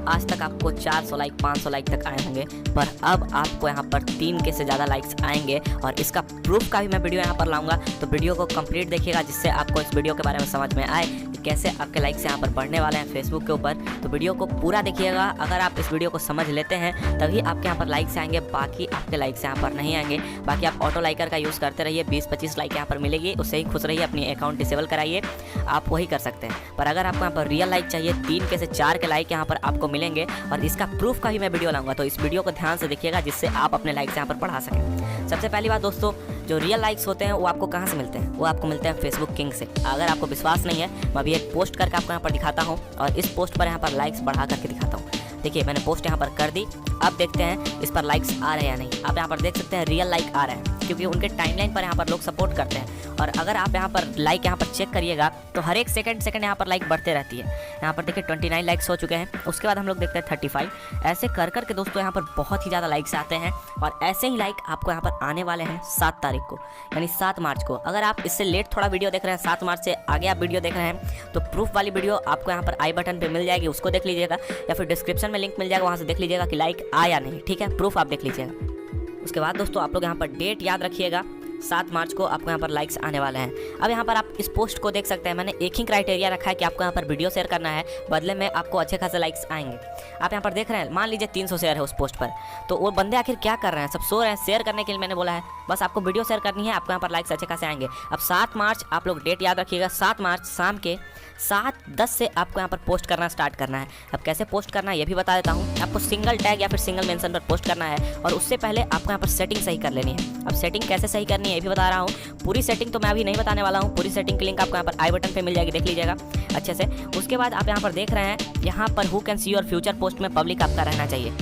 आज तक आपको 400 लाइक 500 लाइक तक आए होंगे, पर अब आपको यहाँ पर 3K से ज़्यादा लाइक्स आएंगे और इसका प्रूफ का भी मैं वीडियो यहाँ पर लाऊंगा। तो वीडियो को कंप्लीट देखिएगा जिससे आपको इस वीडियो के बारे में समझ में आए कि कैसे आपके लाइक्स यहाँ पर बढ़ने वाले हैं फेसबुक के ऊपर। तो वीडियो को पूरा देखिएगा, अगर आप इस वीडियो को समझ लेते हैं तभी आपके यहाँ पर लाइक्स आएंगे, बाकी आपके लाइक्स यहाँ पर नहीं आएंगे। बाकी आप ऑटो लाइकर का यूज़ करते रहिए, 20-25 लाइक यहाँ पर मिलेगी, उससे ही खुश रहिए, अपनी अकाउंट डिसेबल कराइए, आप वही कर सकते हैं। पर अगर आपको यहाँ पर रियल लाइक चाहिए 3K से 4K लाइक यहाँ पर आपको मिलेंगे और इसका प्रूफ का भी मैं वीडियो लाऊंगा। तो इस वीडियो को ध्यान से देखिएगा जिससे आप अपने लाइक्स यहाँ पर बढ़ा सकें। सबसे पहली बात दोस्तों, जो रियल लाइक्स होते हैं वो आपको कहाँ से मिलते हैं? वो आपको मिलते हैं फेसबुक किंग से। अगर आपको विश्वास नहीं है, मैं अभी एक पोस्ट करके आपको यहाँ पर दिखाता हूँ और इस पोस्ट पर यहाँ पर लाइक्स बढ़ा करके दिखाता हूँ। देखिए मैंने पोस्ट यहाँ पर कर दी, अब देखते हैं इस पर लाइक्स आ रहे हैं या नहीं। आप यहाँ पर देख सकते हैं रियल लाइक आ रहे हैं क्योंकि उनके टाइमलाइन पर यहाँ पर लोग सपोर्ट करते हैं। और अगर आप यहाँ पर लाइक यहाँ पर चेक करिएगा तो हर एक सेकंड यहाँ पर लाइक बढ़ते रहती है। यहाँ पर देखिए 29 लाइक्स हो चुके हैं, उसके बाद हम लोग देखते हैं 35। ऐसे कर करके दोस्तों यहाँ पर बहुत ही ज़्यादा लाइक्स आते हैं और ऐसे ही लाइक आपको यहाँ पर आने वाले हैं 7 तारीख को, यानी 7 मार्च को। अगर आप इससे लेट थोड़ा वीडियो देख रहे हैं, 7 मार्च से आगे आप वीडियो देख रहे हैं, तो प्रूफ वाली वीडियो आपको यहाँ पर आई बटन पर मिल जाएगी, उसको देख लीजिएगा, या फिर डिस्क्रिप्शन में लिंक मिल जाएगा, वहाँ से देख लीजिएगा कि लाइक आया नहीं। ठीक है, प्रूफ आप देख लीजिएगा। उसके बाद दोस्तों आप लोग यहाँ पर डेट याद रखिएगा, 7 मार्च को आपको यहाँ पर लाइक्स आने वाले हैं। अब यहाँ पर आप इस पोस्ट को देख सकते हैं, मैंने एक ही क्राइटेरिया रखा है कि आपको यहाँ पर वीडियो शेयर करना है, बदले में आपको अच्छे खासे लाइक्स आएंगे। आप यहाँ पर देख रहे हैं, मान लीजिए 300 शेयर है उस पोस्ट पर, तो वो बंदे आखिर क्या कर रहे हैं? सब सो रहे हैं। शेयर करने के लिए मैंने बोला है, बस आपको वीडियो शेयर करनी है, आपको यहाँ पर लाइक्स अच्छे खासे आएंगे। अब 7 मार्च आप लोग डेट याद रखिएगा, 7 मार्च शाम के 7:10 से आपको यहाँ पर पोस्ट करना स्टार्ट करना है। अब कैसे पोस्ट करना है ये भी बता देता हूँ। आपको सिंगल टैग या फिर सिंगल मेंशन पर पोस्ट करना है और उससे पहले आपको यहाँ पर सेटिंग सही कर लेनी है। अब सेटिंग कैसे सही करनी है ये भी बता रहा हूँ। पूरी सेटिंग तो मैं अभी नहीं बताने वाला हूँ, पूरी सेटिंग की लिंक आपको यहाँ पर आई बटन पे मिल जाएगी, देख लीजिएगा अच्छे से। उसके बाद आप यहाँ पर देख रहे हैं, यहाँ पर who can see your future post में पब्लिक आपका रहना चाहिए।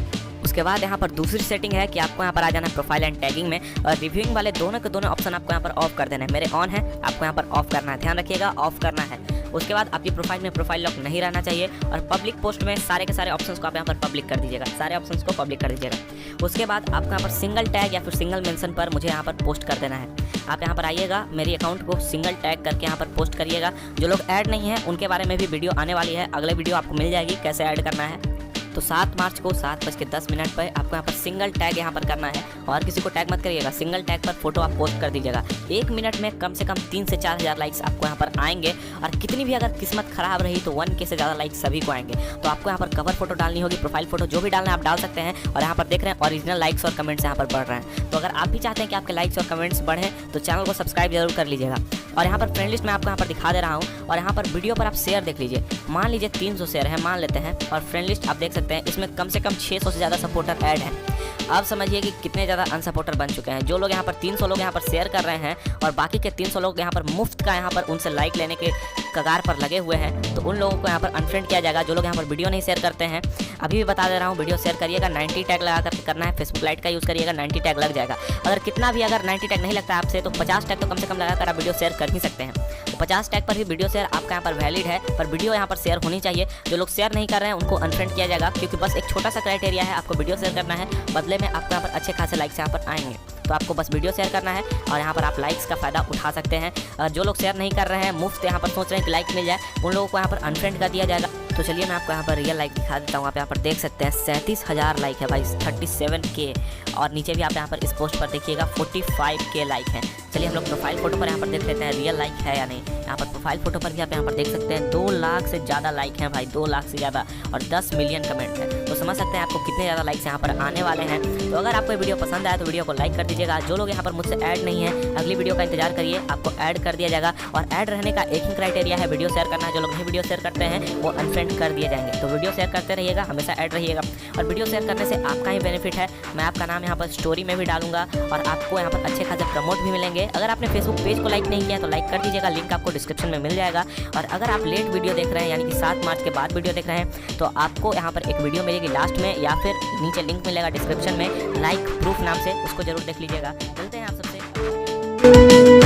उसके बाद यहाँ पर दूसरी सेटिंग है कि आपको यहाँ पर आ जाना है प्रोफाइल एंड टैगिंग में, और रिव्यूइंग वाले दोनों के दोनों ऑप्शन आपको यहाँ पर ऑफ कर देना है। मेरे ऑन है, आपको यहाँ पर ऑफ करना है, ध्यान रखिएगा ऑफ करना है। उसके बाद आपकी प्रोफाइल में प्रोफाइल लॉक नहीं रहना चाहिए और पब्लिक पोस्ट में सारे के सारे ऑप्शंस को आप यहाँ पर पब्लिक कर दीजिएगा, सारे ऑप्शंस को पब्लिक कर दीजिएगा। उसके बाद आपको यहाँ पर सिंगल टैग या फिर सिंगल मेंशन पर मुझे यहाँ पर पोस्ट कर देना है। आप यहाँ पर आइएगा, मेरी अकाउंट को सिंगल टैग करके यहाँ पर पोस्ट करिएगा। जो लोग ऐड नहीं है उनके बारे में भी वीडियो आने वाली है, अगले वीडियो आपको मिल जाएगी कैसे ऐड करना है। तो 7 मार्च को 7:10 पर आपको यहाँ पर सिंगल टैग यहाँ पर करना है और किसी को टैग मत करिएगा, सिंगल टैग पर फोटो आप पोस्ट कर दीजिएगा। 1 मिनट में कम से कम 3 से 4 हज़ार लाइक्स आपको यहाँ पर आएंगे और कितनी भी अगर किस्मत खराब रही तो 1K से ज़्यादा लाइक्स सभी को आएंगे। तो आपको यहाँ पर कवर फोटो डालनी होगी, प्रोफाइल फोटो जो भी डालना है आप डाल सकते हैं। और यहाँ पर देख रहे हैं ओरिजिनल लाइक्स और कमेंट्स यहाँ पर बढ़ रहे हैं। तो अगर आप भी चाहते हैं कि आपके लाइक्स और कमेंट्स बढ़ें तो चैनल को सब्सक्राइब जरूर कर लीजिएगा। और यहाँ पर फ्रेंड लिस्ट मैं आपको यहाँ पर दिखा दे रहा हूँ और यहाँ पर वीडियो पर आप शेयर देख लीजिए। मान लीजिए 300 शेयर है मान लेते हैं और फ्रेंड लिस्ट आप देख सकते हैं, इसमें कम से कम 600 से ज़्यादा सपोर्टर ऐड हैं। आप समझिए कि कितने ज़्यादा अनसपोर्टर बन चुके हैं। जो लोग यहाँ पर 300 लोग यहाँ पर शेयर कर रहे हैं और बाकी के 300 लोग यहाँ पर मुफ्त का यहाँ पर उनसे लाइक लेने के कगार पर लगे हुए हैं, तो उन लोगों को यहाँ पर अनफ्रेंड किया जाएगा। जो लोग यहाँ पर वीडियो नहीं शेयर करते हैं, अभी भी बता दे रहा हूँ, वीडियो शेयर करिएगा, 90 टैग लगा करके करना है। फेसबुक लाइट का यूज़ करिएगा, 90 टैग लग जाएगा। अगर कितना भी अगर 90 टैग नहीं लगता है आपसे तो 50 टैग तो कम से कम लगा कर आप वीडियो शेयर कर ही सकते हैं। तो 50 टैग पर भी वीडियो शेयर आपका यहाँ पर वैलिड है, पर वीडियो यहाँ पर शेयर होनी चाहिए। जो लोग शेयर नहीं कर रहे हैं उनको अनफ्रेंड किया जाएगा, क्योंकि बस एक छोटा सा क्राइटेरिया है, आपको वीडियो शेयर करना है, बदले में आपको यहाँ पर अच्छे खासे लाइक्स यहाँ पर आएंगे। तो आपको बस वीडियो शेयर करना है और यहाँ पर आप लाइक्स का फ़ायदा उठा सकते हैं। जो लोग शेयर नहीं कर रहे हैं, मुफ्त यहाँ पर सोच रहे हैं कि लाइक मिल जाए, उन लोगों को यहाँ पर अनफ्रेंड कर दिया जाएगा। तो चलिए मैं आपको यहाँ पर रियल लाइक दिखा देता हूँ। आप यहाँ पर देख सकते हैं 37,000 लाइक है भाई, 37K। और नीचे भी आप यहाँ पर इस पोस्ट पर देखिएगा 45K लाइक है। चलिए हम लोग प्रोफाइल फोटो पर यहाँ पर देख लेते हैं रियल लाइक है या नहीं। यहाँ पर प्रोफाइल फोटो पर भी आप यहाँ पर देख सकते हैं 2 लाख से ज़्यादा लाइक हैं भाई, 2 लाख से ज़्यादा, और 10 मिलियन कमेंट है। तो समझ सकते हैं आपको कितने ज़्यादा लाइक्स यहाँ पर आने वाले हैं। तो अगर आपको वीडियो पसंद आया तो वीडियो को लाइक कर दीजिएगा। जो लोग यहाँ पर मुझसे ऐड नहीं है, अगली वीडियो का इंतजार करिए, आपको ऐड कर दिया जाएगा। और ऐड रहने का एक ही क्राइटेरिया है, वीडियो शेयर करना है। जो लोग नहीं वीडियो शेयर करते हैं वो अनफ्रेंड कर दिए जाएंगे। तो वीडियो शेयर करते रहिएगा, हमेशा ऐड रहिएगा। और वीडियो शेयर करने से आपका ही बेनिफिट है, मैं आपका नाम यहाँ पर स्टोरी में भी डालूंगा और आपको यहाँ पर अच्छे खासे प्रमोट भी मिलेंगे। अगर आपने फेसबुक पेज को लाइक नहीं किया तो लाइक कर दीजिएगा, लिंक आपको डिस्क्रिप्शन में मिल जाएगा। और अगर आप लेट वीडियो देख रहे हैं, यानी कि 7 मार्च के बाद वीडियो देख रहे हैं, तो आपको यहाँ पर एक वीडियो मिलेगी लास्ट में, या फिर नीचे लिंक मिलेगा डिस्क्रिप्शन में, लाइक प्रूफ नाम से, उसको जरूर देख लीजिएगा। मिलते हैं आप सबसे।